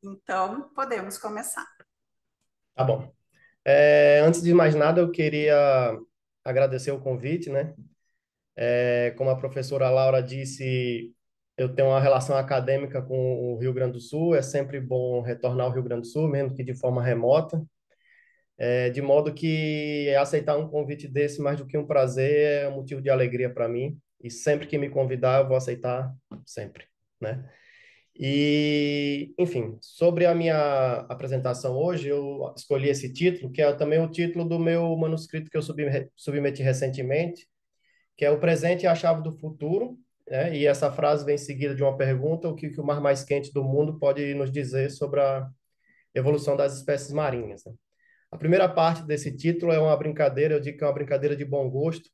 Então, podemos começar. Tá bom. Antes de mais nada, eu queria agradecer o convite, né? Como a professora Laura disse, eu tenho uma relação acadêmica com o Rio Grande do Sul, é sempre bom retornar ao Rio Grande do Sul, mesmo que de forma remota, de modo que aceitar um convite desse, mais do que um prazer, é um motivo de alegria para mim, e sempre que me convidar, eu vou aceitar, sempre, né? Enfim, sobre a minha apresentação hoje, eu escolhi esse título, que é também o título do meu manuscrito que eu submeti recentemente, que é O Presente é a Chave do Futuro, né? E essa frase vem seguida de uma pergunta: o que o mar mais quente do mundo pode nos dizer sobre a evolução das espécies marinhas, né? A primeira parte desse título é uma brincadeira, eu digo que é uma brincadeira de bom gosto,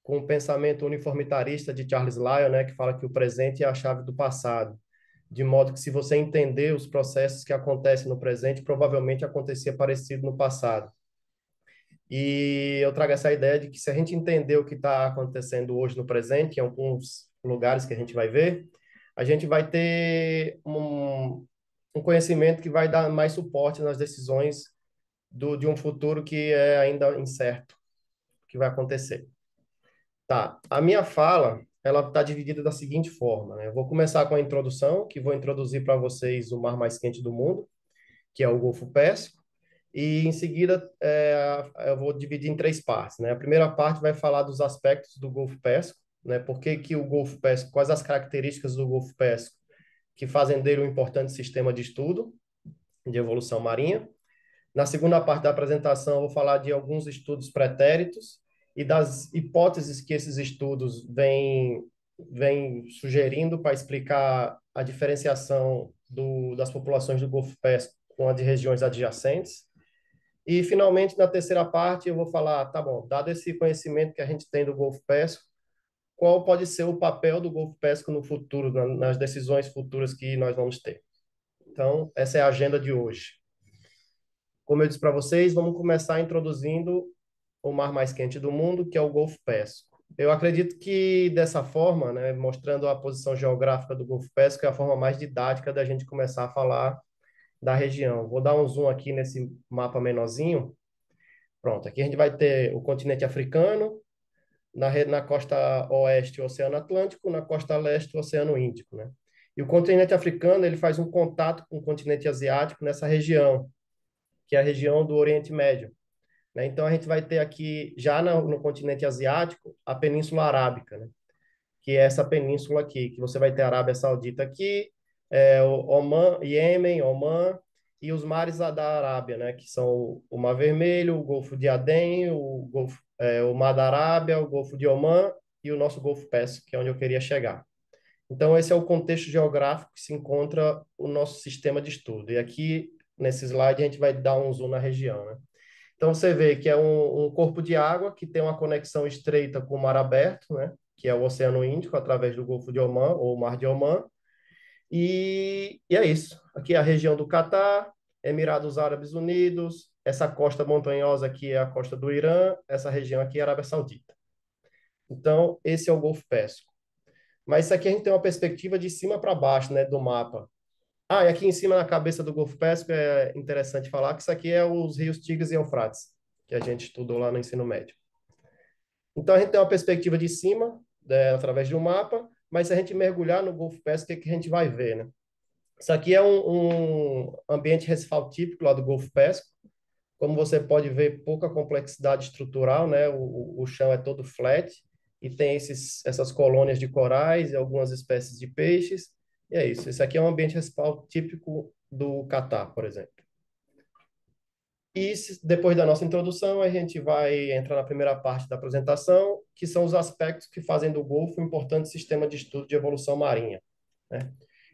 com o pensamento uniformitarista de Charles Lyell, né, que fala que o presente é a chave do passado, de modo que se você entender os processos que acontecem no presente, provavelmente acontecia parecido no passado. E eu trago essa ideia de que se a gente entender o que está acontecendo hoje no presente, em alguns lugares que a gente vai ver, a gente vai ter um conhecimento que vai dar mais suporte nas decisões de um futuro que é ainda incerto, que vai acontecer. Tá, a minha fala, ela está dividida da seguinte forma, né? Eu vou começar com a introdução, que vou introduzir para vocês o mar mais quente do mundo, que é o Golfo Pérsico, e em seguida eu vou dividir em três partes, né? A primeira parte vai falar dos aspectos do Golfo Pérsico, né? Por que que o Golfo Pérsico, quais as características do Golfo Pérsico que fazem dele um importante sistema de estudo de evolução marinha. Na segunda parte da apresentação, eu vou falar de alguns estudos pretéritos e das hipóteses que esses estudos vêm sugerindo para explicar a diferenciação das populações do Golfo Pérsico com a de regiões adjacentes. E, finalmente, na terceira parte, eu vou falar, tá bom, dado esse conhecimento que a gente tem do Golfo Pérsico, qual pode ser o papel do Golfo Pérsico no futuro, nas decisões futuras que nós vamos ter. Então, essa é a agenda de hoje. Como eu disse para vocês, vamos começar introduzindo o mar mais quente do mundo, que é o Golfo Pérsico. Eu acredito que dessa forma, né, mostrando a posição geográfica do Golfo Pérsico, é a forma mais didática da gente começar a falar da região. Vou dar um zoom aqui nesse mapa menorzinho. Pronto, aqui a gente vai ter o continente africano, na costa oeste o Oceano Atlântico, na costa leste o Oceano Índico, né? E o continente africano, ele faz um contato com o continente asiático nessa região, que é a região do Oriente Médio, né? Então, a gente vai ter aqui, já no continente asiático, a Península Arábica, né? Que é essa península aqui, que você vai ter a Arábia Saudita aqui, o Oman, Iêmen, Oman, e os mares da Arábia, né? Que são o Mar Vermelho, o Golfo de Adem, o Mar da Arábia, o Golfo de Oman e o nosso Golfo Pérsico, que é onde eu queria chegar. Então, esse é o contexto geográfico que se encontra o nosso sistema de estudo. E aqui, nesse slide, a gente vai dar um zoom na região, né? Então, você vê que é um corpo de água que tem uma conexão estreita com o mar aberto, né? Que é o Oceano Índico, através do Golfo de Omã, ou Mar de Omã. E é isso. Aqui é a região do Catar, Emirados Árabes Unidos, essa costa montanhosa aqui é a costa do Irã, essa região aqui é a Arábia Saudita. Então, esse é o Golfo Pérsico. Mas isso aqui a gente tem uma perspectiva de cima para baixo, né, do mapa. Ah, e aqui em cima na cabeça do Golfo Pérsico é interessante falar que isso aqui é os rios Tigres e Eufrates, que a gente estudou lá no ensino médio. Então a gente tem uma perspectiva de cima, né, através de um mapa, mas se a gente mergulhar no Golfo Pérsico, o que que a gente vai ver, né? Isso aqui é um ambiente recifal típico lá do Golfo Pérsico. Como você pode ver, pouca complexidade estrutural, né? O chão é todo flat e tem essas colônias de corais e algumas espécies de peixes. E é isso. Esse aqui é um ambiente recifal típico do Catar, por exemplo. Depois da nossa introdução, a gente vai entrar na primeira parte da apresentação, que são os aspectos que fazem do Golfo um importante sistema de estudo de evolução marinha, né?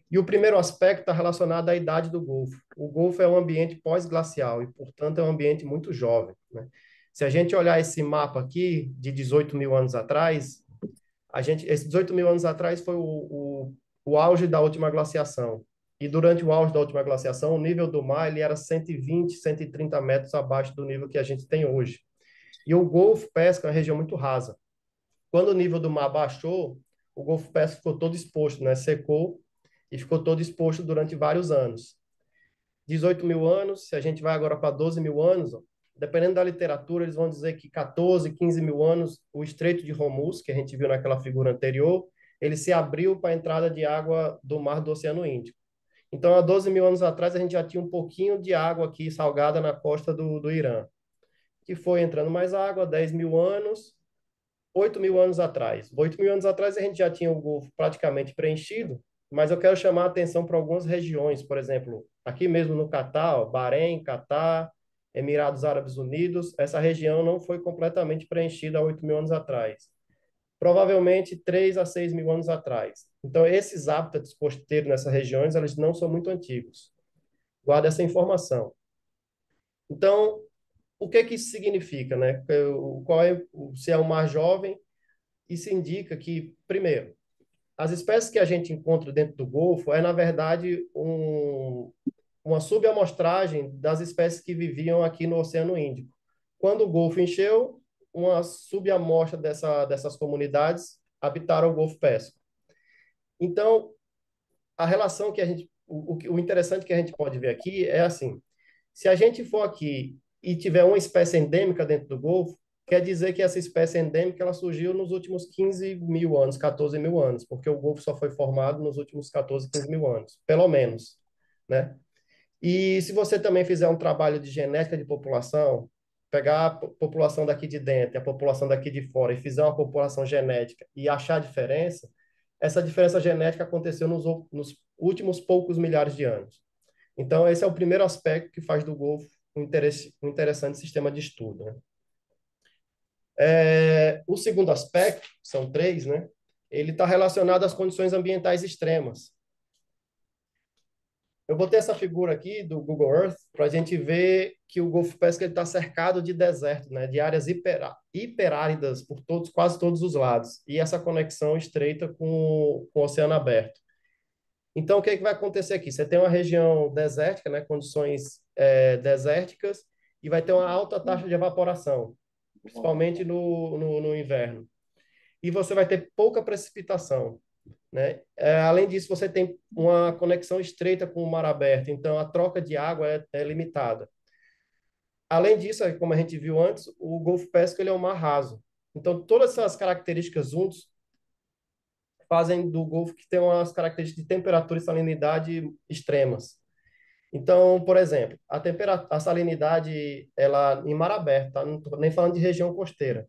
E o primeiro aspecto está relacionado à idade do Golfo. O Golfo é um ambiente pós-glacial e, portanto, é um ambiente muito jovem, né? Se a gente olhar esse mapa aqui, de 18 mil anos atrás, esses 18 mil anos atrás foi o auge da última glaciação. E durante o auge da última glaciação, o nível do mar ele era 120, 130 metros abaixo do nível que a gente tem hoje. E o Golfo Pérsico é uma região muito rasa. Quando o nível do mar baixou, o Golfo Pérsico ficou todo exposto, né? Secou e ficou todo exposto durante vários anos. 18 mil anos, se a gente vai agora para 12 mil anos, ó, dependendo da literatura, eles vão dizer que 14, 15 mil anos, o Estreito de Hormuz, que a gente viu naquela figura anterior, ele se abriu para a entrada de água do mar do Oceano Índico. Então, há 12 mil anos atrás, a gente já tinha um pouquinho de água aqui salgada na costa do Irã, que foi entrando mais água, 10 mil anos, 8 mil anos atrás. 8 mil anos atrás, a gente já tinha o Golfo praticamente preenchido, mas eu quero chamar a atenção para algumas regiões, por exemplo, aqui mesmo no Catar, ó, Bahrein, Catar, Emirados Árabes Unidos, essa região não foi completamente preenchida há 8 mil anos atrás. Provavelmente 3 a 6 mil anos atrás. Então, esses hábitats costeiros nessas regiões, eles não são muito antigos. Guarda essa informação. Então, o que que isso significa, né? Qual é, se é um mar jovem, isso indica que, primeiro, as espécies que a gente encontra dentro do Golfo é, na verdade, uma subamostragem das espécies que viviam aqui no Oceano Índico. Quando o Golfo encheu, uma subamostra dessas comunidades habitaram o Golfo Pérsico. Então, a relação que a gente, o interessante que a gente pode ver aqui é assim: se a gente for aqui e tiver uma espécie endêmica dentro do Golfo, quer dizer que essa espécie endêmica ela surgiu nos últimos 15 mil anos, 14 mil anos, porque o Golfo só foi formado nos últimos 14, 15 mil anos, pelo menos, né? E se você também fizer um trabalho de genética de população, pegar a população daqui de dentro e a população daqui de fora e fizer uma população genética e achar a diferença, essa diferença genética aconteceu nos últimos poucos milhares de anos. Então, esse é o primeiro aspecto que faz do Golfo um interessante sistema de estudo, né? O segundo aspecto, são três, né? Ele está relacionado às condições ambientais extremas. Eu botei essa figura aqui do Google Earth para a gente ver que o Golfo Pérsico está cercado de deserto, né? De áreas hiperáridas por todos, quase todos os lados. E essa conexão estreita com o oceano aberto. Então, o que é que vai acontecer aqui? Você tem uma região desértica, né, condições desérticas, e vai ter uma alta taxa de evaporação, principalmente no inverno. E você vai ter pouca precipitação, né? Além disso, você tem uma conexão estreita com o mar aberto, então a troca de água é limitada. Além disso, como a gente viu antes, o Golfo Pérsico ele é um mar raso. Então, todas essas características juntas fazem do Golfo que tem umas características de temperatura e salinidade extremas. Então, por exemplo, a salinidade, ela em mar aberto, tá? Não estou nem falando de região costeira.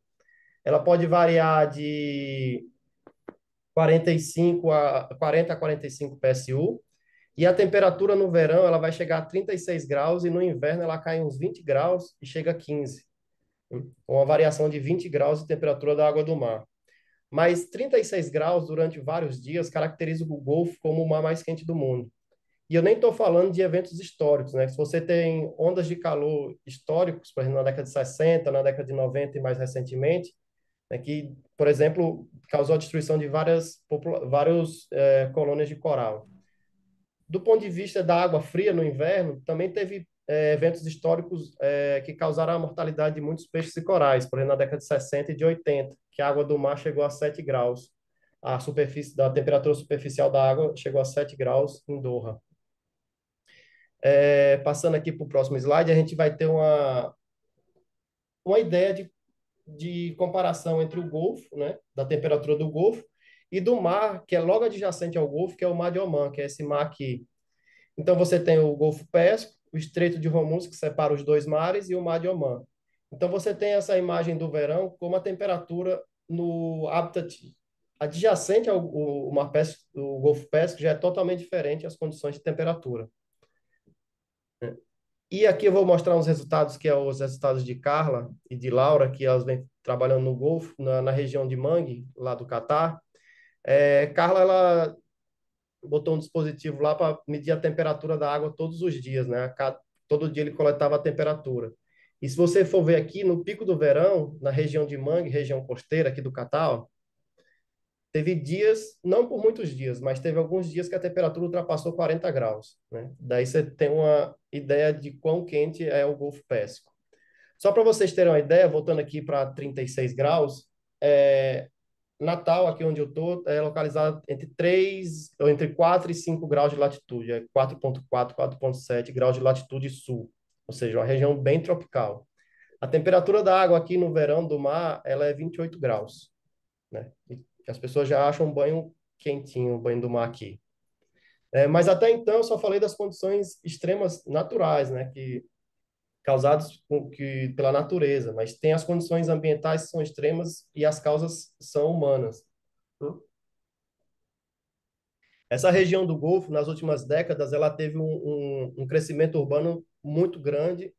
Ela pode variar de 40 a 45 PSU, e a temperatura no verão ela vai chegar a 36 graus e no inverno ela cai uns 20 graus e chega a 15. Uma variação de 20 graus de temperatura da água do mar. Mas 36 graus durante vários dias caracteriza o Golfo como o mar mais quente do mundo. E eu nem estou falando de eventos históricos, né? Se você tem ondas de calor históricos, por exemplo, na década de 60, na década de 90 e mais recentemente, né, que, por exemplo, causou a destruição de várias colônias de coral. Do ponto de vista da água fria no inverno, também teve eventos históricos que causaram a mortalidade de muitos peixes e corais, por exemplo, na década de 60 e de 80, que a água do mar chegou a 7 graus. A superfície da temperatura superficial da água chegou a 7 graus em Doha. Passando aqui para o próximo slide, a gente vai ter uma ideia de comparação entre o Golfo, né, da temperatura do Golfo, e do mar, que é logo adjacente ao Golfo, que é o Mar de Omã, que é esse mar aqui. Então, você tem o Golfo Pérsico, o Estreito de Hormuz, que separa os dois mares, e o Mar de Omã. Então, você tem essa imagem do verão como a temperatura no habitat adjacente ao Mar Pérsico, o Golfo Pérsico, já é totalmente diferente as condições de temperatura. E aqui eu vou mostrar uns resultados que são os resultados de Carla e de Laura, que elas vêm trabalhando no Golfo, na região de Mangue, lá do Catar. Carla, ela botou um dispositivo lá para medir a temperatura da água todos os dias, né? Todo dia ele coletava a temperatura. E se você for ver aqui, no pico do verão, na região de Mangue, região costeira aqui do Catar, ó, teve dias, não por muitos dias, mas teve alguns dias que a temperatura ultrapassou 40 graus, né? Daí você tem uma ideia de quão quente é o Golfo Pérsico. Só para vocês terem uma ideia, voltando aqui para 36 graus, Natal, aqui onde eu estou, é localizado entre 3, ou entre 4 e 5 graus de latitude, é 4,4, 4,7 graus de latitude sul, ou seja, uma região bem tropical. A temperatura da água aqui no verão do mar, ela é 28 graus, né? E as pessoas já acham um banho quentinho, o banho do mar aqui. Mas até então eu só falei das condições extremas naturais, né? Que causadas pela natureza, mas tem as condições ambientais que são extremas e as causas são humanas. Essa região do Golfo, nas últimas décadas, ela teve um crescimento urbano muito grande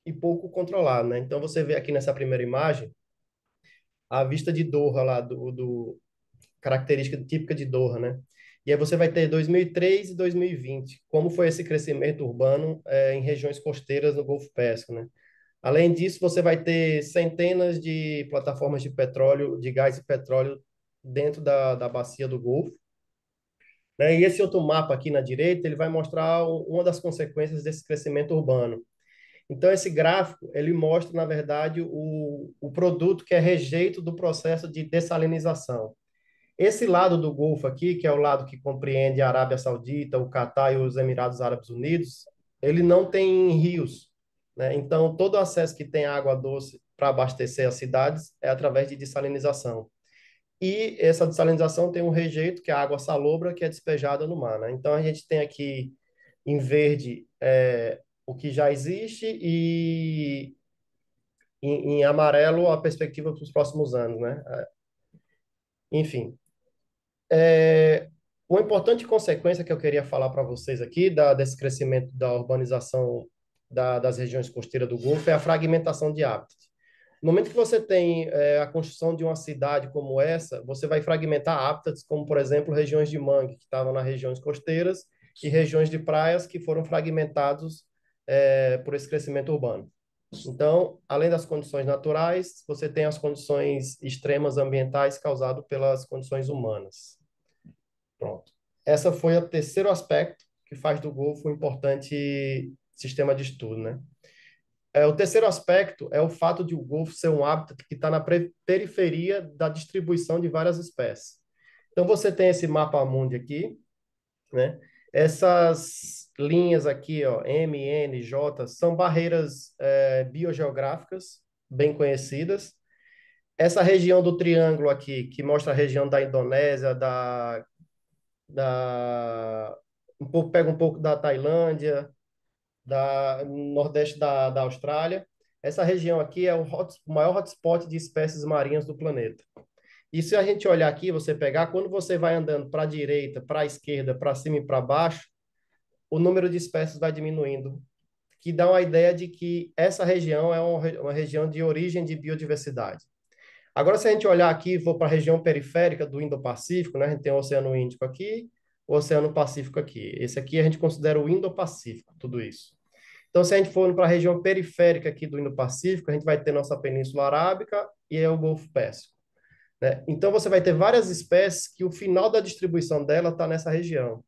e pouco controlado, né? Então, você vê aqui nessa primeira imagem a vista de Doha lá, característica típica de Doha, né? E aí você vai ter 2003 e 2020, como foi esse crescimento urbano em regiões costeiras no Golfo Pérsico, né? Além disso, você vai ter centenas de plataformas de petróleo, de gás e petróleo dentro da bacia do Golfo, né? E esse outro mapa aqui na direita, ele vai mostrar uma das consequências desse crescimento urbano. Então, esse gráfico, ele mostra, na verdade, o produto que é rejeito do processo de dessalinização. Esse lado do Golfo aqui, que é o lado que compreende a Arábia Saudita, o Catar e os Emirados Árabes Unidos, ele não tem rios, né? Então, todo o acesso que tem água doce para abastecer as cidades é através de dessalinização. E essa dessalinização tem um rejeito, que é a água salobra, que é despejada no mar, né? Então, a gente tem aqui em verde o que já existe e em amarelo a perspectiva para os próximos anos, né? Enfim, uma importante consequência que eu queria falar para vocês aqui desse crescimento da urbanização das regiões costeiras do Golfo é a fragmentação de hábitats. No momento que você tem a construção de uma cidade como essa, você vai fragmentar hábitats, como, por exemplo, regiões de mangue, que estavam nas regiões costeiras, e regiões de praias que foram fragmentados por esse crescimento urbano. Então, além das condições naturais, você tem as condições extremas ambientais causadas pelas condições humanas. Pronto. Essa foi o terceiro aspecto que faz do Golfo um importante sistema de estudo, né? O terceiro aspecto é o fato de o Golfo ser um hábitat que está na periferia da distribuição de várias espécies. Então, você tem esse mapa mundi aqui, né? Essas linhas aqui, ó, M, N, J, são barreiras biogeográficas bem conhecidas. Essa região do triângulo aqui, que mostra a região da Indonésia, pega um pouco da Tailândia, da nordeste da Austrália. Essa região aqui é o maior hotspot de espécies marinhas do planeta. E se a gente olhar aqui, você pegar, quando você vai andando para a direita, para a esquerda, para cima e para baixo, o número de espécies vai diminuindo, que dá uma ideia de que essa região é uma região de origem de biodiversidade. Agora, se a gente olhar aqui, vou para a região periférica do Indo-Pacífico, né? A gente tem o Oceano Índico aqui, o Oceano Pacífico aqui. Esse aqui a gente considera o Indo-Pacífico, tudo isso. Então, se a gente for para a região periférica aqui do Indo-Pacífico, a gente vai ter nossa Península Arábica e é o Golfo Pérsico, né? Então, você vai ter várias espécies que o final da distribuição dela está nessa região.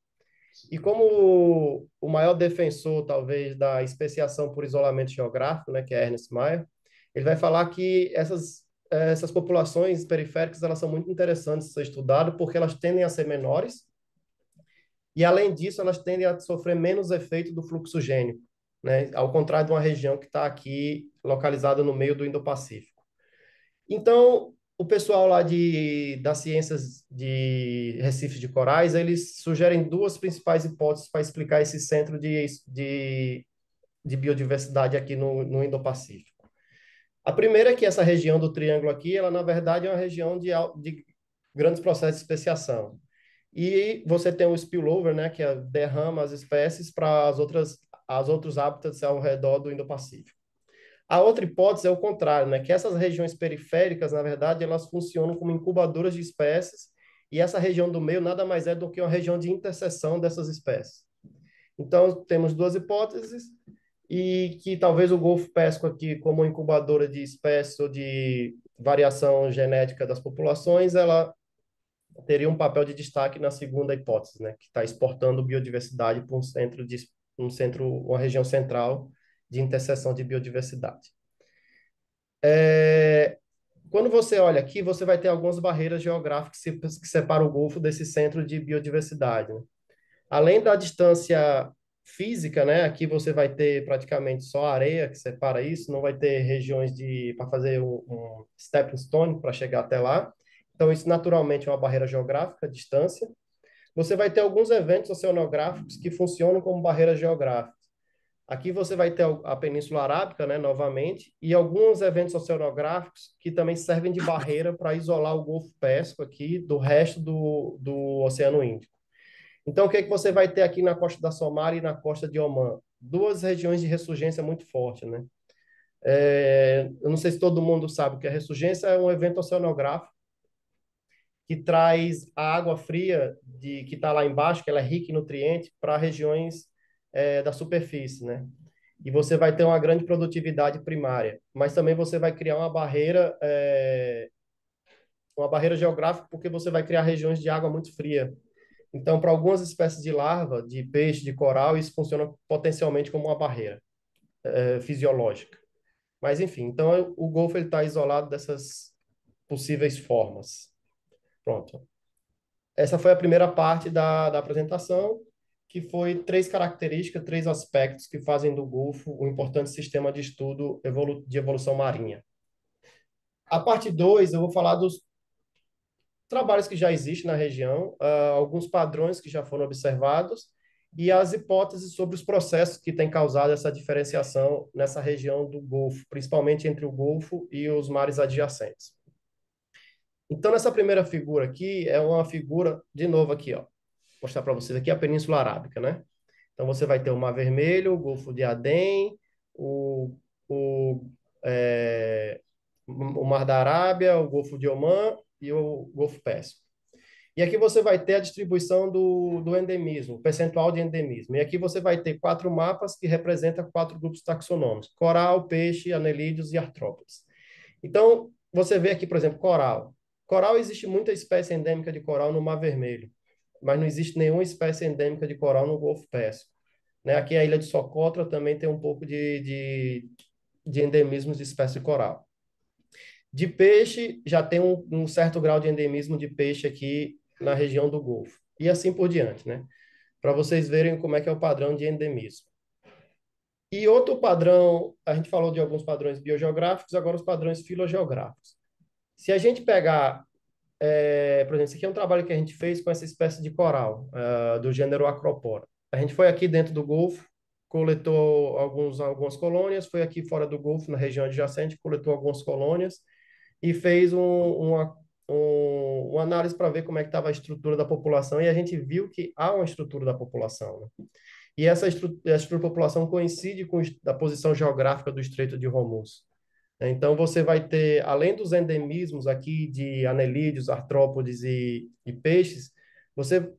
E como o maior defensor, talvez, da especiação por isolamento geográfico, né, que é Ernest Mayr, ele vai falar que essas populações periféricas elas são muito interessantes de ser estudadas porque elas tendem a ser menores e, além disso, elas tendem a sofrer menos efeito do fluxo gênico, né, ao contrário de uma região que está aqui localizada no meio do Indo-Pacífico. Então, o pessoal lá das ciências de recifes de corais, eles sugerem duas principais hipóteses para explicar esse centro de biodiversidade aqui no Indo-Pacífico. A primeira é que essa região do triângulo aqui, ela na verdade é uma região de grandes processos de especiação. E você tem o spillover, né, que derrama as espécies para as outros hábitats ao redor do Indo-Pacífico. A outra hipótese é o contrário, né? Que essas regiões periféricas, na verdade, elas funcionam como incubadoras de espécies, e essa região do meio nada mais é do que uma região de interseção dessas espécies. Então, temos duas hipóteses, e que talvez o Golfo Pérsico aqui, como incubadora de espécies ou de variação genética das populações, ela teria um papel de destaque na segunda hipótese, né? Que está exportando biodiversidade para uma região central de interseção de biodiversidade. Quando você olha aqui, você vai ter algumas barreiras geográficas que separam o Golfo desse centro de biodiversidade, né? Além da distância física, né? Aqui você vai ter praticamente só areia que separa isso, não vai ter regiões de para fazer um stepping stone para chegar até lá. Então isso naturalmente é uma barreira geográfica, a distância. Você vai ter alguns eventos oceanográficos que funcionam como barreiras geográficas. Aqui você vai ter a Península Arábica, né, novamente, e alguns eventos oceanográficos que também servem de barreira para isolar o Golfo Pérsico aqui do resto do Oceano Índico. Então, o que é que você vai ter aqui na costa da Somália e na costa de Omã? Duas regiões de ressurgência muito forte, né? Eu não sei se todo mundo sabe que a ressurgência é um evento oceanográfico que traz a água fria que está lá embaixo, que ela é rica em nutrientes, para regiões da superfície, né? E você vai ter uma grande produtividade primária, mas também você vai criar uma barreira geográfica, porque você vai criar regiões de água muito fria. Então, para algumas espécies de larva, de peixe, de coral, isso funciona potencialmente como uma barreira fisiológica. Mas, enfim, então o Golfo está isolado dessas possíveis formas. Pronto. Essa foi a primeira parte da apresentação, que foi três características, três aspectos que fazem do Golfo um importante sistema de estudo de evolução marinha. A parte 2, eu vou falar dos trabalhos que já existem na região, alguns padrões que já foram observados e as hipóteses sobre os processos que têm causado essa diferenciação nessa região do Golfo, principalmente entre o Golfo e os mares adjacentes. Então, nessa primeira figura aqui, é uma figura, de novo aqui, ó, vou mostrar para vocês aqui a Península Arábica, né? Então, você vai ter o Mar Vermelho, o Golfo de Adem, o, é, o Mar da Arábia, o Golfo de Omã e o Golfo Pérsico. E aqui você vai ter a distribuição do endemismo, o percentual de endemismo. E aqui você vai ter quatro mapas que representam quatro grupos taxonômicos: coral, peixe, anelídeos e artrópodes. Então, você vê aqui, por exemplo, coral. Coral, existe muita espécie endêmica de coral no Mar Vermelho, mas não existe nenhuma espécie endêmica de coral no Golfo Pérsico. Né? Aqui a ilha de Socotra também tem um pouco de endemismos de espécie de coral. De peixe, já tem um certo grau de endemismo de peixe aqui na região do Golfo. E assim por diante, né? Para vocês verem como é que é o padrão de endemismo. E outro padrão, a gente falou de alguns padrões biogeográficos, agora os padrões filogeográficos. Se a gente pegar, por exemplo, esse aqui é um trabalho que a gente fez com essa espécie de coral, do gênero Acropora. A gente foi aqui dentro do Golfo, coletou algumas colônias, foi aqui fora do Golfo, na região adjacente, coletou algumas colônias, e fez uma análise para ver como é que estava a estrutura da população, e a gente viu que há uma estrutura da população, né? E essa estrutura da população coincide com a posição geográfica do Estreito de Hormuz. Então, você vai ter, além dos endemismos aqui de anelídeos, artrópodes e peixes, você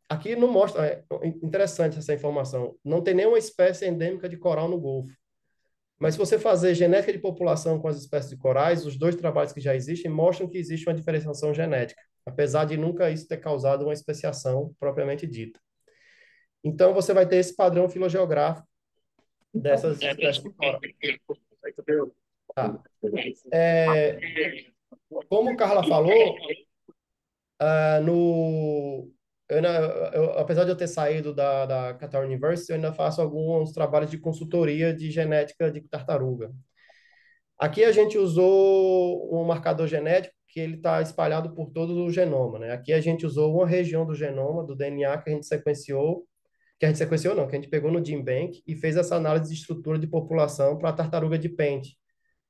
aqui não mostra, é interessante essa informação, não tem nenhuma espécie endêmica de coral no Golfo. Mas se você fazer genética de população com as espécies de corais, os dois trabalhos que já existem mostram que existe uma diferenciação genética, apesar de nunca isso ter causado uma especiação propriamente dita. Então, você vai ter esse padrão filogeográfico dessas espécies de coral. Tá. É, como Carla falou, ah, no, apesar de eu ter saído da Qatar University, eu ainda faço alguns trabalhos de consultoria de genética de tartaruga. Aqui a gente usou um marcador genético que ele está espalhado por todo o genoma, né? Aqui a gente usou uma região do genoma, do DNA, que a gente sequenciou não, que a gente pegou no GenBank e fez essa análise de estrutura de população para a tartaruga de pente,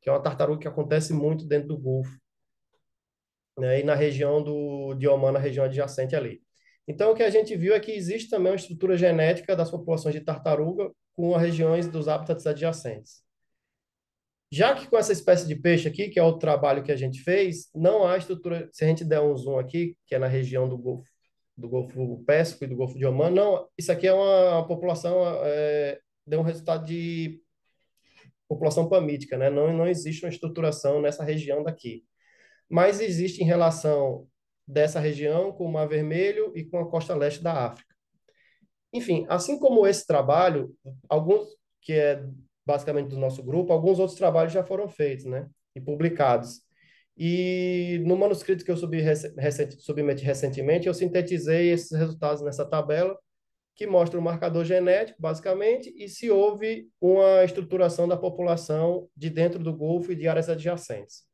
que é uma tartaruga que acontece muito dentro do Golfo, né? E na região de Oman, na região adjacente ali. Então, o que a gente viu é que existe também uma estrutura genética das populações de tartaruga com as regiões dos hábitats adjacentes. Já que com essa espécie de peixe aqui, que é o trabalho que a gente fez, não há estrutura. Se a gente der um zoom aqui, que é na região do Golfo Pérsico e do Golfo de Omã, não, isso aqui é uma população, deu um resultado de população pamítica, né? Não existe uma estruturação nessa região daqui. Mas existe em relação dessa região com o Mar Vermelho e com a costa leste da África. Enfim, assim como esse trabalho, alguns que é basicamente do nosso grupo, alguns outros trabalhos já foram feitos, né? E publicados. E no manuscrito que eu submeti recentemente, eu sintetizei esses resultados nessa tabela, que mostra o marcador genético, basicamente, e se houve uma estruturação da população de dentro do Golfo e de áreas adjacentes.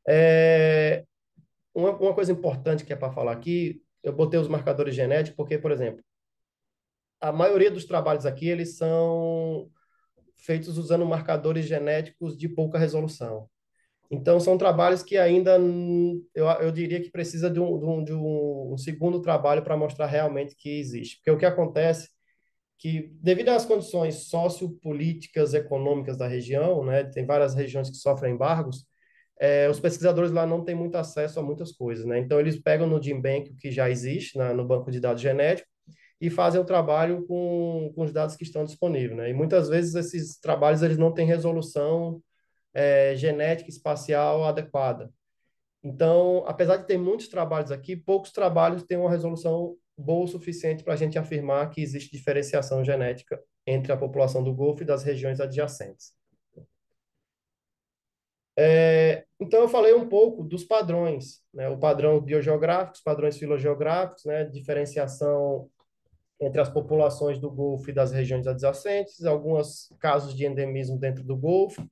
É, uma coisa importante que é para falar aqui, eu botei os marcadores genéticos porque, por exemplo, a maioria dos trabalhos aqui, eles são feitos usando marcadores genéticos de pouca resolução. Então, são trabalhos que ainda, eu diria que precisa de um segundo trabalho para mostrar realmente que existe. Porque o que acontece que, devido às condições sociopolíticas, econômicas da região, né, tem várias regiões que sofrem embargos, os pesquisadores lá não têm muito acesso a muitas coisas, né? Então, eles pegam no GenBank, o que já existe no banco de dados genético, e fazem o trabalho com os dados que estão disponíveis, né? E muitas vezes esses trabalhos eles não têm resolução genética espacial adequada. Então, apesar de ter muitos trabalhos aqui, poucos trabalhos têm uma resolução boa o suficiente para a gente afirmar que existe diferenciação genética entre a população do Golfo e das regiões adjacentes. Então, eu falei um pouco dos padrões, né? O padrão biogeográfico, os padrões filogeográficos, né? Diferenciação entre as populações do Golfo e das regiões adjacentes, alguns casos de endemismo dentro do Golfo,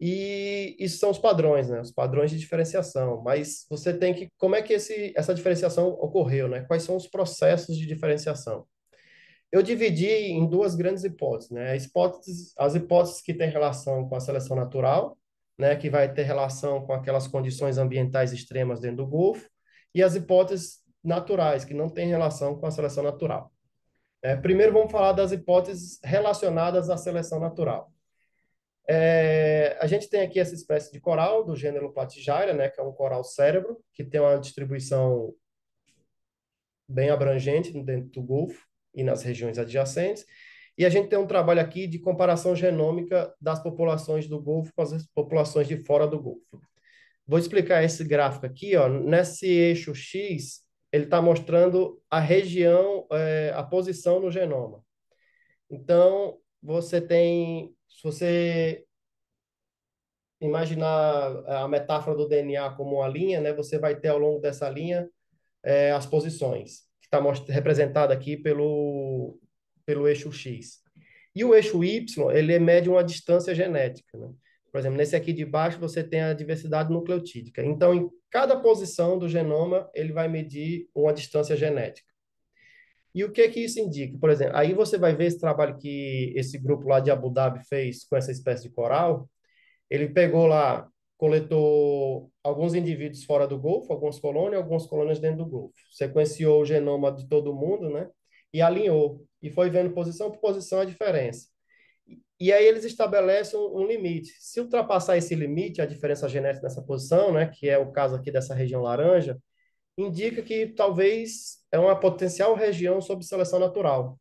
e isso são os padrões, né? Os padrões de diferenciação. Mas você tem que, como é que essa diferenciação ocorreu, né? Quais são os processos de diferenciação? Eu dividi em duas grandes hipóteses, né? As hipóteses que têm relação com a seleção natural, né? Que vai ter relação com aquelas condições ambientais extremas dentro do Golfo, e as hipóteses naturais, que não têm relação com a seleção natural. Primeiro, vamos falar das hipóteses relacionadas à seleção natural. A gente tem aqui essa espécie de coral do gênero Platygyra, né, que é um coral cérebro, que tem uma distribuição bem abrangente dentro do Golfo e nas regiões adjacentes. E a gente tem um trabalho aqui de comparação genômica das populações do Golfo com as populações de fora do Golfo. Vou explicar esse gráfico aqui, ó. Nesse eixo X, ele está mostrando a região, a posição no genoma. Então, se você imaginar a metáfora do DNA como uma linha, né? Você vai ter ao longo dessa linha as posições, que está representada aqui pelo eixo X. E o eixo Y, ele mede uma distância genética, né? Por exemplo, nesse aqui de baixo você tem a diversidade nucleotídica. Então, em cada posição do genoma, ele vai medir uma distância genética. E o que que isso indica? Por exemplo, aí você vai ver esse trabalho que esse grupo lá de Abu Dhabi fez com essa espécie de coral. Ele pegou lá, coletou alguns indivíduos fora do Golfo, algumas colônias dentro do Golfo. Sequenciou o genoma de todo mundo, né? E alinhou. E foi vendo posição por posição a diferença. E aí eles estabelecem um limite. Se ultrapassar esse limite, a diferença genética nessa posição, né, que é o caso aqui dessa região laranja, indica que talvez é uma potencial região sob seleção natural.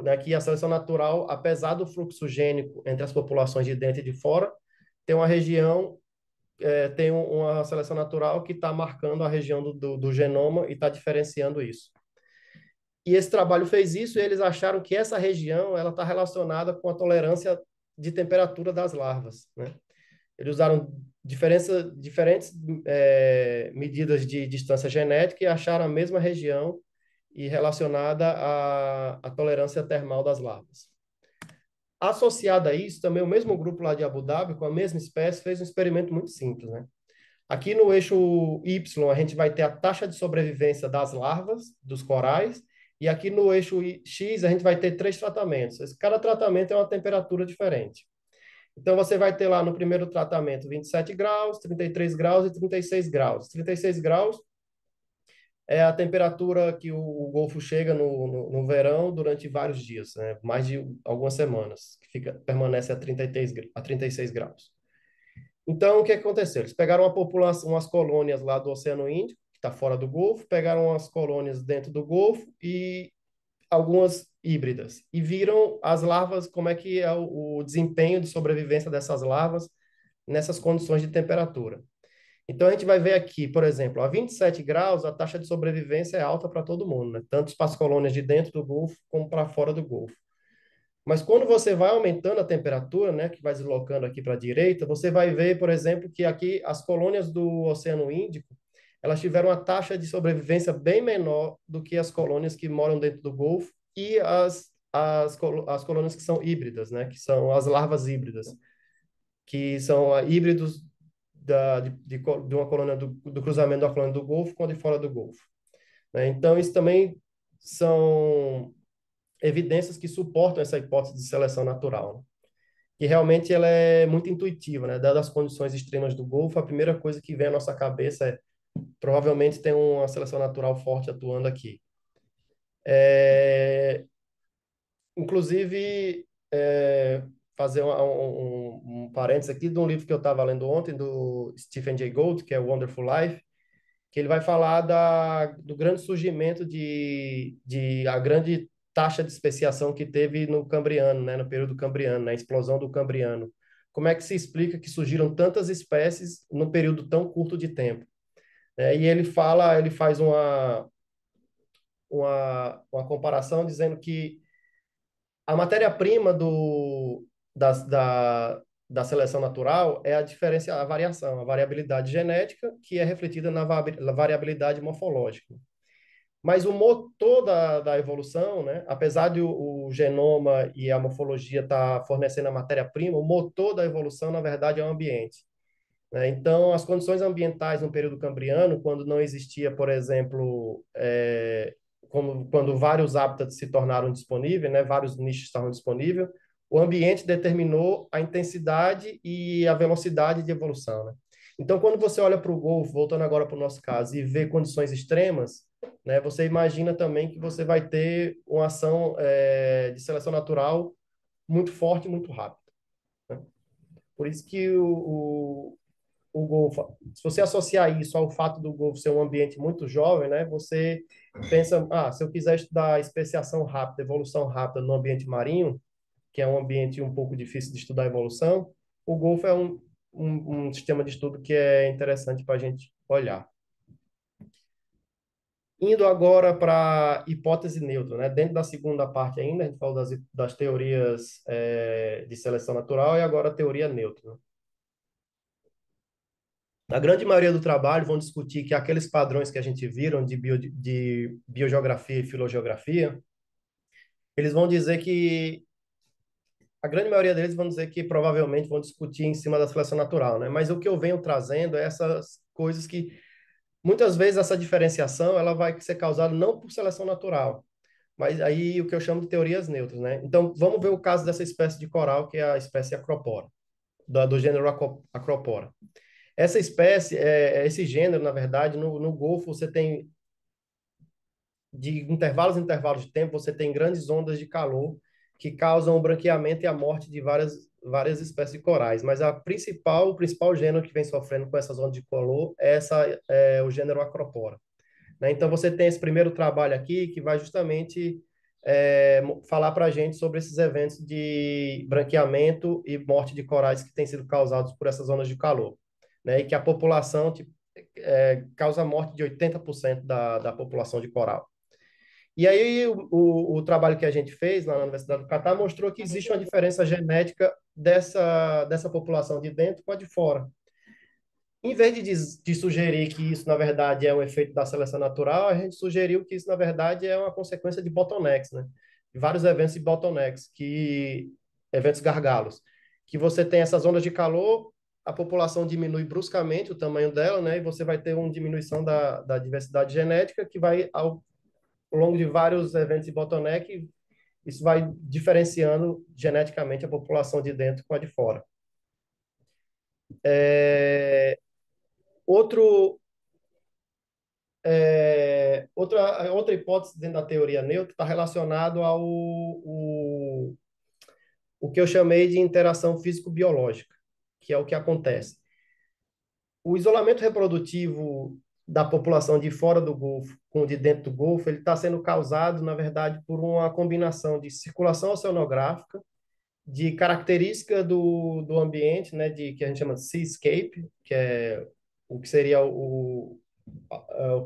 Né, que a seleção natural, apesar do fluxo gênico entre as populações de dentro e de fora, tem uma região, uma seleção natural que está marcando a região do genoma e está diferenciando isso. E esse trabalho fez isso e eles acharam que essa região ela está relacionada com a tolerância de temperatura das larvas, né? Eles usaram diferentes medidas de distância genética e acharam a mesma região e relacionada à tolerância termal das larvas. Associado a isso, também o mesmo grupo lá de Abu Dhabi, com a mesma espécie, fez um experimento muito simples, né? Aqui no eixo Y, a gente vai ter a taxa de sobrevivência das larvas, dos corais, e aqui no eixo X, a gente vai ter três tratamentos. Cada tratamento é uma temperatura diferente. Então, você vai ter lá no primeiro tratamento 27 graus, 33 graus e 36 graus. 36 graus é a temperatura que o Golfo chega no verão durante vários dias, né? Mais de algumas semanas, que permanece a 36 graus. Então, o que aconteceu? Eles pegaram uma população, umas colônias lá do Oceano Índico, que está fora do Golfo, pegaram umas colônias dentro do Golfo e algumas híbridas. E viram as larvas, como é que é o desempenho de sobrevivência dessas larvas nessas condições de temperatura. Então, a gente vai ver aqui, por exemplo, a 27 graus, a taxa de sobrevivência é alta para todo mundo, né? Tanto para as colônias de dentro do Golfo como para fora do Golfo. Mas quando você vai aumentando a temperatura, né, que vai deslocando aqui para a direita, você vai ver, por exemplo, que aqui as colônias do Oceano Índico, elas tiveram uma taxa de sobrevivência bem menor do que as colônias que moram dentro do Golfo e as colônias que são híbridas, né, que são as larvas híbridas, que são híbridos de uma colônia do cruzamento da colônia do Golfo com a de fora do Golfo, né? Então, isso também são evidências que suportam essa hipótese de seleção natural, né? Que realmente ela é muito intuitiva, né? Dadas as condições extremas do Golfo, a primeira coisa que vem à nossa cabeça é provavelmente tem uma seleção natural forte atuando aqui. Inclusive, fazer um parênteses aqui de um livro que eu estava lendo ontem, do Stephen Jay Gould, que é Wonderful Life, que ele vai falar do grande surgimento de a grande taxa de especiação que teve no Cambriano, né, no período Cambriano, na explosão do Cambriano. Como é que se explica que surgiram tantas espécies num período tão curto de tempo? E ele faz uma comparação dizendo que a matéria-prima da seleção natural é a diferença, a variação, a variabilidade genética, que é refletida na variabilidade morfológica. Mas o motor da evolução, né, apesar de o genoma e a morfologia estar fornecendo a matéria-prima, o motor da evolução, na verdade, é o ambiente, né? Então, as condições ambientais no período cambriano, quando não existia, por exemplo, quando vários hábitats se tornaram disponíveis, né, vários nichos estavam disponíveis, o ambiente determinou a intensidade e a velocidade de evolução, né? Então, quando você olha para o Golfo, voltando agora para o nosso caso, e vê condições extremas, né, você imagina também que você vai ter uma ação de seleção natural muito forte e muito rápida, né? Por isso que o Golfo, se você associar isso ao fato do Golfo ser um ambiente muito jovem, né, você pensa, se eu quiser estudar especiação rápida, evolução rápida no ambiente marinho, que é um ambiente um pouco difícil de estudar a evolução, o Golfo é um sistema de estudo que é interessante para a gente olhar. Indo agora para a hipótese neutra, né? Dentro da segunda parte ainda, a gente falou das teorias de seleção natural e agora a teoria neutra, né? A grande maioria do trabalho vão discutir que aqueles padrões que a gente viram de biogeografia e filogeografia, eles vão dizer que a grande maioria deles vão dizer que provavelmente vão discutir em cima da seleção natural, né? Mas o que eu venho trazendo é essas coisas que muitas vezes essa diferenciação ela vai ser causada não por seleção natural, mas aí o que eu chamo de teorias neutras, né? Então vamos ver o caso dessa espécie de coral que é a espécie Acropora, do gênero Acropora. Essa espécie, esse gênero, na verdade, no Golfo você tem de intervalos em intervalos de tempo, você tem grandes ondas de calor que causam o branqueamento e a morte de várias espécies de corais. Mas o principal gênero que vem sofrendo com essas ondas de calor é o gênero Acropora, né? Então, você tem esse primeiro trabalho aqui que vai justamente falar para a gente sobre esses eventos de branqueamento e morte de corais que têm sido causados por essas ondas de calor, né? E que a população causa a morte de 80% da população de coral. E aí, o trabalho que a gente fez lá na Universidade do Catar mostrou que existe uma diferença genética dessa população de dentro com a de fora. Em vez de sugerir que isso, na verdade, é um efeito da seleção natural, a gente sugeriu que isso, na verdade, é uma consequência de bottlenecks, né? De vários eventos de bottlenecks, eventos gargalos, que você tem essas ondas de calor, a população diminui bruscamente o tamanho dela, né? E você vai ter uma diminuição da diversidade genética que vai, ao longo de vários eventos de bottleneck, isso vai diferenciando geneticamente a população de dentro com a de fora. É, outro, outra hipótese dentro da teoria neutra está relacionado o que eu chamei de interação físico-biológica, que é o que acontece. O isolamento reprodutivo da população de fora do Golfo com o de dentro do Golfo, ele está sendo causado, na verdade, por uma combinação de circulação oceanográfica, de característica do ambiente, né, que a gente chama de seascape, que é o que seria o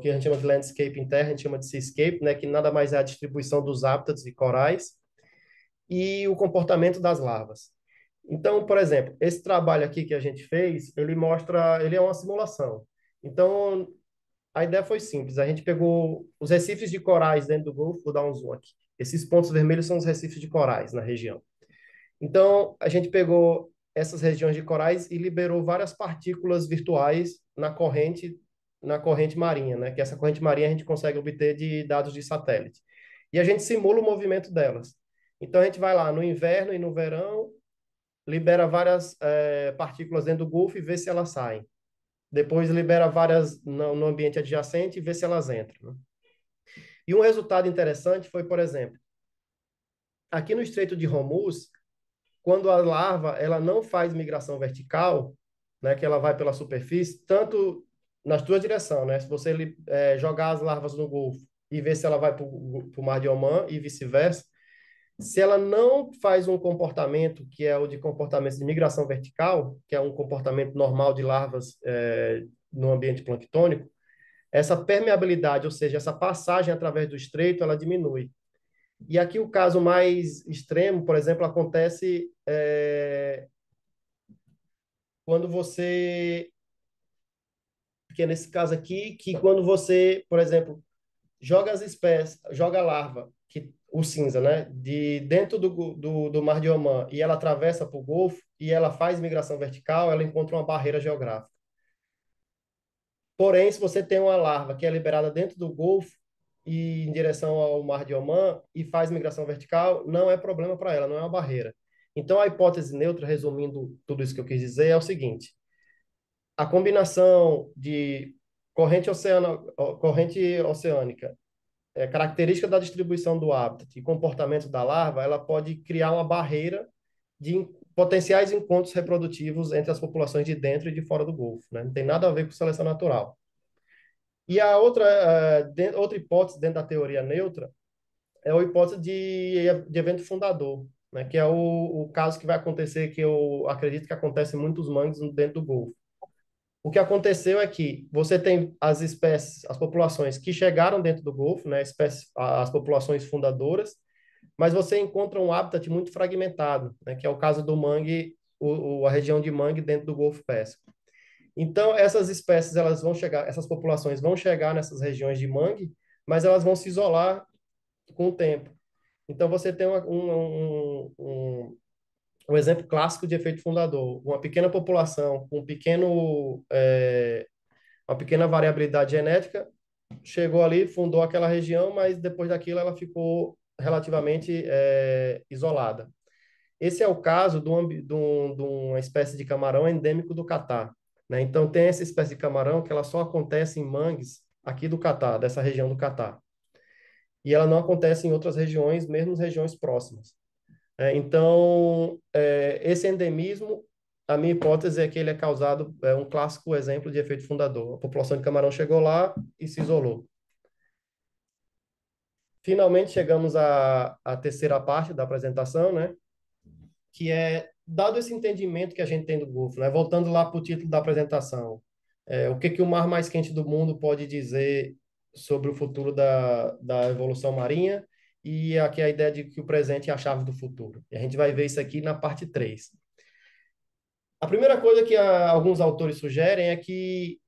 que a gente chama de landscape em terra, a gente chama de seascape, né, que nada mais é a distribuição dos hábitats de corais, e o comportamento das larvas. Então, por exemplo, esse trabalho aqui que a gente fez, ele é uma simulação. Então, a ideia foi simples. A gente pegou os recifes de corais dentro do Golfo, vou dar um zoom aqui. Esses pontos vermelhos são os recifes de corais na região. Então, a gente pegou essas regiões de corais e liberou várias partículas virtuais na corrente marinha, né? Que essa corrente marinha a gente consegue obter de dados de satélite. E a gente simula o movimento delas. Então, a gente vai lá no inverno e no verão, libera várias partículas dentro do Golfo e vê se elas saem. Depois libera várias no ambiente adjacente e vê se elas entram, né? E um resultado interessante foi, por exemplo, aqui no Estreito de Hormuz, quando a larva ela não faz migração vertical, né, que ela vai pela superfície, tanto nas duas direções, né? Se você jogar as larvas no Golfo e ver se ela vai para o Mar de Omã e vice-versa, se ela não faz um comportamento que é o de comportamento de migração vertical, que é um comportamento normal de larvas no ambiente planctônico, essa permeabilidade, ou seja, essa passagem através do estreito, ela diminui. E aqui o caso mais extremo, por exemplo, acontece quando você, que é nesse caso aqui, que quando você, por exemplo, joga as espécies, joga a larva, que o cinza, né, de dentro do Mar de Omã e ela atravessa para o Golfo e ela faz migração vertical, ela encontra uma barreira geográfica. Porém, se você tem uma larva que é liberada dentro do Golfo e em direção ao Mar de Omã e faz migração vertical, não é problema para ela, não é uma barreira. Então, a hipótese neutra, resumindo tudo isso que eu quis dizer, é o seguinte: a combinação de corrente oceânica, característica da distribuição do hábitat e comportamento da larva, ela pode criar uma barreira de potenciais encontros reprodutivos entre as populações de dentro e de fora do Golfo, né? Não tem nada a ver com seleção natural. E a outra hipótese dentro da teoria neutra é a hipótese de evento fundador, né? Que é o caso que vai acontecer, que eu acredito que acontece em muitos mangues dentro do Golfo. O que aconteceu é que você tem as espécies, as populações que chegaram dentro do Golfo, né? As populações fundadoras, mas você encontra um habitat muito fragmentado, né? Que é o caso do mangue, a região de mangue dentro do Golfo Pérsico. Então, essas espécies, elas vão chegar, essas populações vão chegar nessas regiões de mangue, mas elas vão se isolar com o tempo. Então, você tem um exemplo clássico de efeito fundador. Uma pequena população com uma pequena variabilidade genética chegou ali, fundou aquela região, mas depois daquilo ela ficou relativamente isolada. Esse é o caso de uma espécie de camarão endêmico do Catar, né? Então, tem essa espécie de camarão que ela só acontece em mangues aqui do Catar, dessa região do Catar. E ela não acontece em outras regiões, mesmo as regiões próximas. Então, esse endemismo, a minha hipótese é que ele é causado, é um clássico exemplo de efeito fundador. A população de camarão chegou lá e se isolou. Finalmente, chegamos à terceira parte da apresentação, né? Que é, dado esse entendimento que a gente tem do Golfo, né? Voltando lá para o título da apresentação, o que que o mar mais quente do mundo pode dizer sobre o futuro da evolução marinha e aqui a ideia de que o presente é a chave do futuro. E a gente vai ver isso aqui na parte 3. A primeira coisa que alguns autores sugerem é que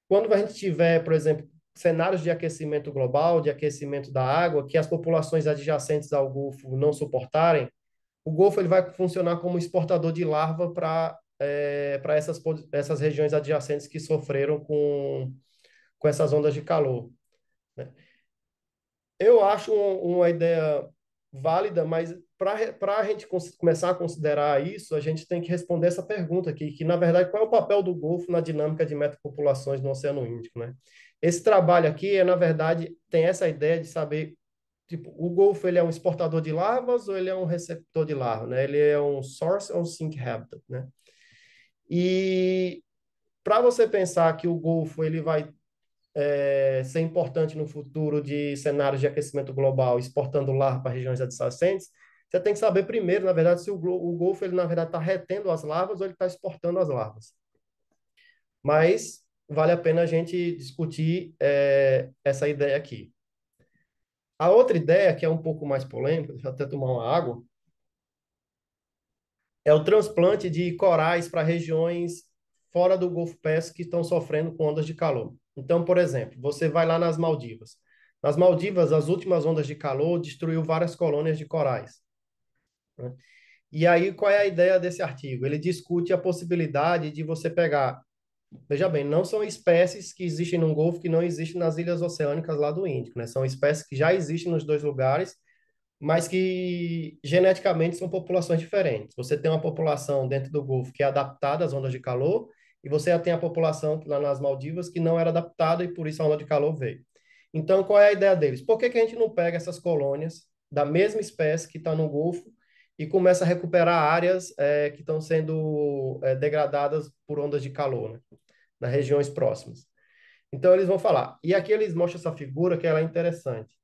quando a gente tiver, por exemplo, cenários de aquecimento global, de aquecimento da água, que as populações adjacentes ao Golfo não suportarem, o Golfo ele vai funcionar como exportador de larva para essas regiões adjacentes que sofreram com essas ondas de calor, né? Eu acho uma ideia válida, mas para a gente começar a considerar isso, a gente tem que responder essa pergunta aqui, que na verdade qual é o papel do Golfo na dinâmica de metapopulações no Oceano Índico, né? Esse trabalho aqui na verdade tem essa ideia de saber, tipo, o Golfo ele é um exportador de larvas ou ele é um receptor de larva, né? Ele é um source ou um sink habitat, né? E para você pensar que o Golfo ele vai ser importante no futuro de cenários de aquecimento global, exportando larva para regiões adjacentes, você tem que saber primeiro, na verdade, se o Golfo ele na verdade está retendo as larvas ou ele está exportando as larvas. Mas vale a pena a gente discutir essa ideia aqui. A outra ideia, que é um pouco mais polêmica, deixa eu até tomar uma água, é o transplante de corais para regiões fora do Golfo Pérsico que estão sofrendo com ondas de calor. Então, por exemplo, você vai lá nas Maldivas. Nas Maldivas, as últimas ondas de calor destruiu várias colônias de corais, né? E aí, qual é a ideia desse artigo? Ele discute a possibilidade de você pegar. Veja bem, não são espécies que existem no Golfo que não existem nas ilhas oceânicas lá do Índico, né? São espécies que já existem nos dois lugares, mas que geneticamente são populações diferentes. Você tem uma população dentro do Golfo que é adaptada às ondas de calor, e você tem a população lá nas Maldivas que não era adaptada e por isso a onda de calor veio. Então, qual é a ideia deles? Por que que a gente não pega essas colônias da mesma espécie que está no Golfo e começa a recuperar áreas que estão sendo degradadas por ondas de calor, né? Nas regiões próximas? Então, eles vão falar. E aqui eles mostram essa figura que ela é interessante.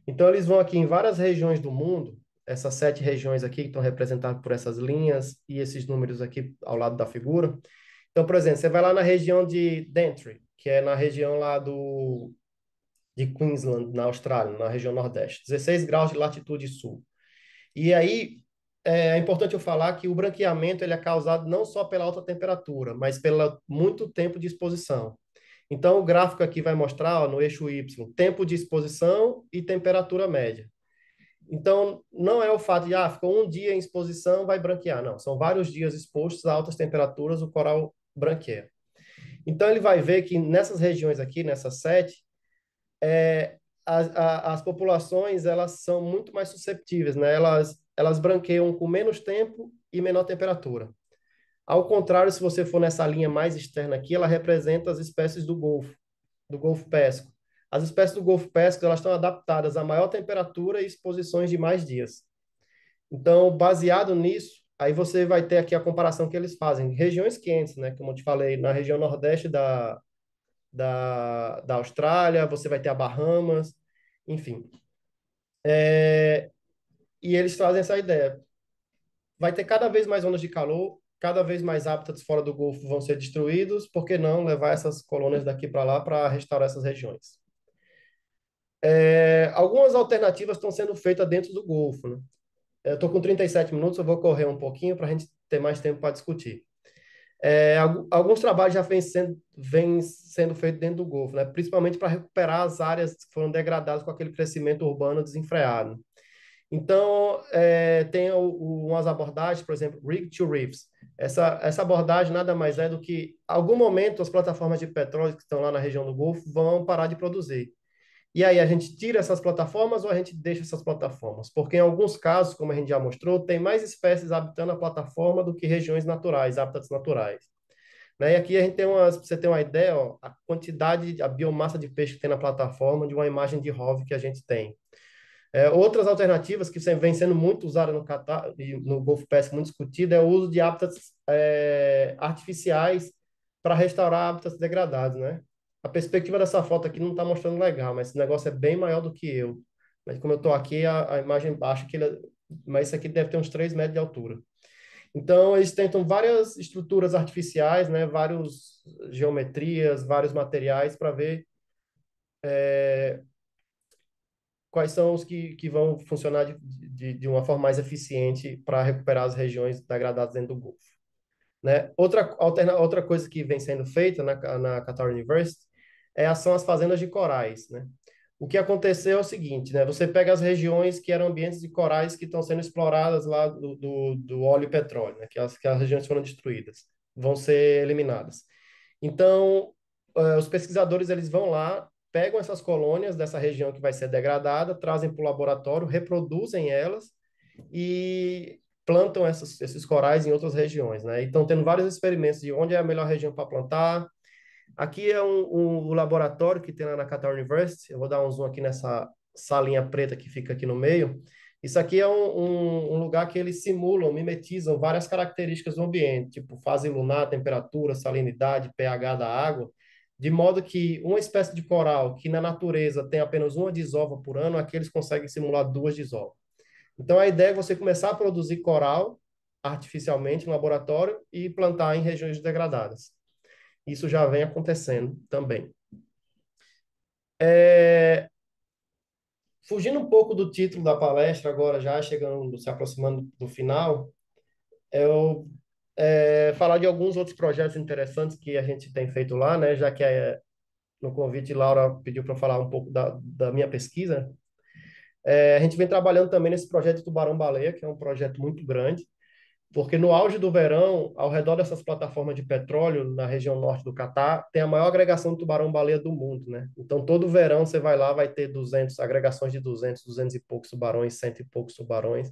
Então, eles vão aqui em várias regiões do mundo, essas 7 regiões aqui que estão representadas por essas linhas e esses números aqui ao lado da figura. Então, por exemplo, você vai lá na região de Daintree, que é na região lá de Queensland, na Austrália, na região Nordeste, 16 graus de latitude sul. E aí é importante eu falar que o branqueamento ele é causado não só pela alta temperatura, mas pelo muito tempo de exposição. Então, o gráfico aqui vai mostrar, ó, no eixo Y, tempo de exposição e temperatura média. Então, não é o fato de, ficou um dia em exposição, vai branquear. Não, são vários dias expostos a altas temperaturas, o coral branqueia. Então, ele vai ver que nessas regiões aqui, nessas 7, as populações, elas são muito mais susceptíveis, né? Elas branqueiam com menos tempo e menor temperatura. Ao contrário, se você for nessa linha mais externa aqui, ela representa as espécies do Golfo Pérsico. As espécies do Golfo Pérsico, elas estão adaptadas a maior temperatura e exposições de mais dias. Então, baseado nisso, aí você vai ter aqui a comparação que eles fazem. Regiões quentes, né? Como eu te falei, na região nordeste da Austrália, você vai ter a Bahamas, enfim. E eles trazem essa ideia. Vai ter cada vez mais ondas de calor, cada vez mais hábitats fora do Golfo vão ser destruídos, por que não levar essas colônias daqui para lá para restaurar essas regiões? Algumas alternativas estão sendo feitas dentro do Golfo, né? Eu estou com 37 minutos, eu vou correr um pouquinho para a gente ter mais tempo para discutir. Alguns trabalhos já vêm sendo feitos dentro do Golfo, né? Principalmente para recuperar as áreas que foram degradadas com aquele crescimento urbano desenfreado. Então, tem umas abordagens, por exemplo, rig to reefs. Essa abordagem nada mais é do que, em algum momento, as plataformas de petróleo que estão lá na região do Golfo vão parar de produzir. E aí a gente tira essas plataformas ou a gente deixa essas plataformas? Porque em alguns casos, como a gente já mostrou, tem mais espécies habitando a plataforma do que regiões naturais, hábitats naturais, né? E aqui a gente tem pra você ter uma ideia, ó, a quantidade, a biomassa de peixe que tem na plataforma de uma imagem de ROV que a gente tem. Outras alternativas que vem sendo muito usadas no Catar e no Golfo Pérsico, muito discutida, é o uso de hábitats artificiais para restaurar hábitats degradados, né? A perspectiva dessa foto aqui não está mostrando legal, mas esse negócio é bem maior do que eu. Mas como eu estou aqui, a imagem baixa, mas isso aqui deve ter uns 3 metros de altura. Então, eles tentam várias estruturas artificiais, né? Várias geometrias, vários materiais para ver quais são os que vão funcionar de uma forma mais eficiente para recuperar as regiões degradadas dentro do Golfo, né? Outra coisa que vem sendo feita na Qatar University são as fazendas de corais, né? O que aconteceu é o seguinte, né? Você pega as regiões que eram ambientes de corais que estão sendo exploradas lá do óleo e petróleo, né? Que as regiões foram destruídas, vão ser eliminadas. Então, os pesquisadores eles vão lá, pegam essas colônias dessa região que vai ser degradada, trazem para o laboratório, reproduzem elas e plantam esses corais em outras regiões, né? E estão tendo vários experimentos de onde é a melhor região para plantar. Aqui é um laboratório que tem lá na Qatar University. Eu vou dar um zoom aqui nessa salinha preta que fica aqui no meio. Isso aqui é um lugar que eles simulam, mimetizam várias características do ambiente, tipo fase lunar, temperatura, salinidade, pH da água, de modo que uma espécie de coral que na natureza tem apenas uma desova por ano, aqui eles conseguem simular 2 desovas. Então, a ideia é você começar a produzir coral artificialmente no laboratório e plantar em regiões degradadas. Isso já vem acontecendo também. Fugindo um pouco do título da palestra, agora já chegando, se aproximando do final, Eu falar de alguns outros projetos interessantes que a gente tem feito lá, né? Já que no convite Laura pediu para falar um pouco da minha pesquisa. A gente vem trabalhando também nesse projeto de Tubarão-Baleia, que é um projeto muito grande, porque no auge do verão, ao redor dessas plataformas de petróleo, na região norte do Catar, tem a maior agregação de tubarão-baleia do mundo, né? Então, todo verão você vai lá, vai ter 200, agregações de 200, 200 e poucos tubarões, cento e poucos tubarões.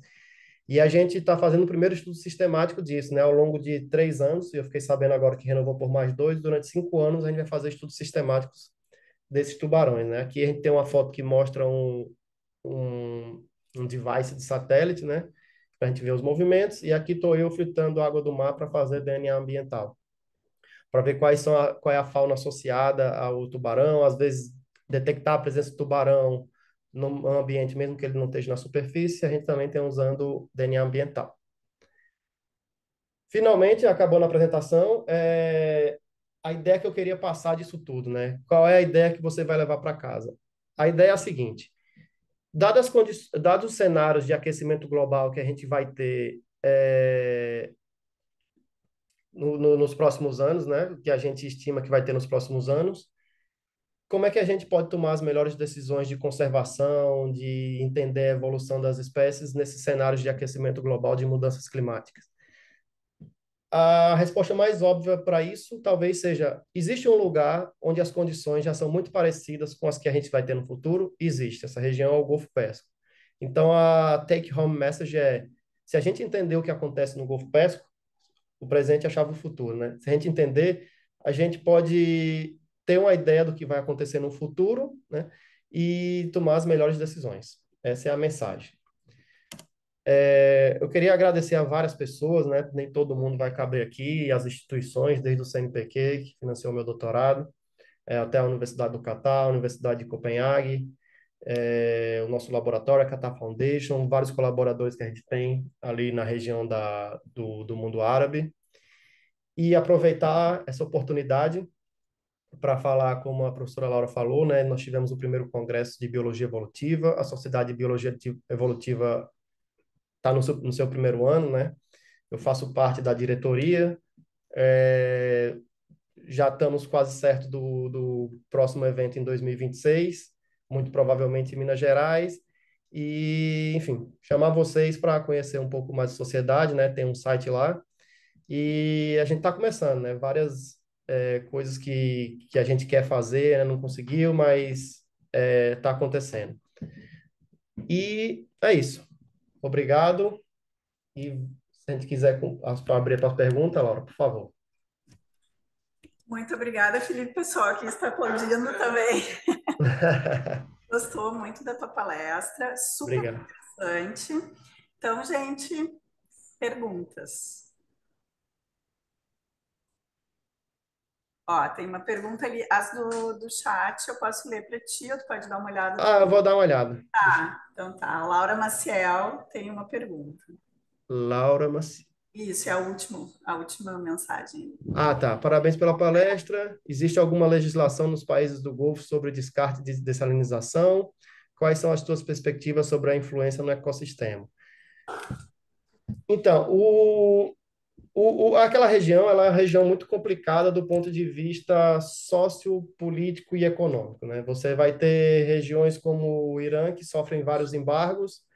E a gente está fazendo o primeiro estudo sistemático disso, né? Ao longo de 3 anos, e eu fiquei sabendo agora que renovou por mais dois, durante 5 anos a gente vai fazer estudos sistemáticos desses tubarões, né? Aqui a gente tem uma foto que mostra um, um device de satélite, né? Para a gente ver os movimentos. E aqui estou eu filtrando água do mar para fazer DNA ambiental, para ver qual é a fauna associada ao tubarão, às vezes detectar a presença do tubarão no ambiente, mesmo que ele não esteja na superfície. A gente também tem usando DNA ambiental. Finalmente, acabou na apresentação, a ideia que eu queria passar disso tudo, né? Qual é a ideia que você vai levar para casa? A ideia é a seguinte: dados os cenários de aquecimento global que a gente vai ter nos próximos anos, né? Que a gente estima que vai ter nos próximos anos, como é que a gente pode tomar as melhores decisões de conservação, de entender a evolução das espécies nesses cenários de aquecimento global, de mudanças climáticas? A resposta mais óbvia para isso talvez seja: existe um lugar onde as condições já são muito parecidas com as que a gente vai ter no futuro? Existe. Essa região é o Golfo Pérsico. Então, a take-home message é: se a gente entender o que acontece no Golfo Pérsico, o presente é a chave do futuro, né? Se a gente entender, a gente pode ter uma ideia do que vai acontecer no futuro, né? E tomar as melhores decisões. Essa é a mensagem. Eu queria agradecer a várias pessoas, né? Nem todo mundo vai caber aqui, as instituições, desde o CNPq, que financiou meu doutorado, até a Universidade do Catar, a Universidade de Copenhague, o nosso laboratório, a Qatar Foundation, vários colaboradores que a gente tem ali na região do mundo árabe, e aproveitar essa oportunidade para falar, como a professora Laura falou, né? Nós tivemos o primeiro congresso de Biologia Evolutiva, a Sociedade de Biologia Evolutiva está no seu primeiro ano, né? Eu faço parte da diretoria. É, já estamos quase certo do próximo evento em 2026, muito provavelmente em Minas Gerais. E, enfim, chamar vocês para conhecer um pouco mais da sociedade, né? Tem um site lá. E a gente está começando, né? Várias coisas que a gente quer fazer, né? Não conseguiu, mas está acontecendo. E é isso. Obrigado. E se a gente quiser abrir para as perguntas, Laura, por favor. Muito obrigada, Felipe. Pessoal aqui está aplaudindo também. Gostou muito da tua palestra, super Obrigado. interessante. Então, gente, perguntas. Ó, tem uma pergunta ali, as do chat, eu posso ler para ti, ou tu pode dar uma olhada Ah, eu também. vou dar uma olhada. Tá, então tá. A Laura Maciel tem uma pergunta. Laura Maci. Isso, é a última mensagem. Ah, tá. Parabéns pela palestra. Existe alguma legislação nos países do Golfo sobre descarte de dessalinização? Quais são as tuas perspectivas sobre a influência no ecossistema? Então, aquela região, ela é uma região muito complicada do ponto de vista sociopolítico e econômico, né? Você vai ter regiões como o Irã, que sofrem vários embargos,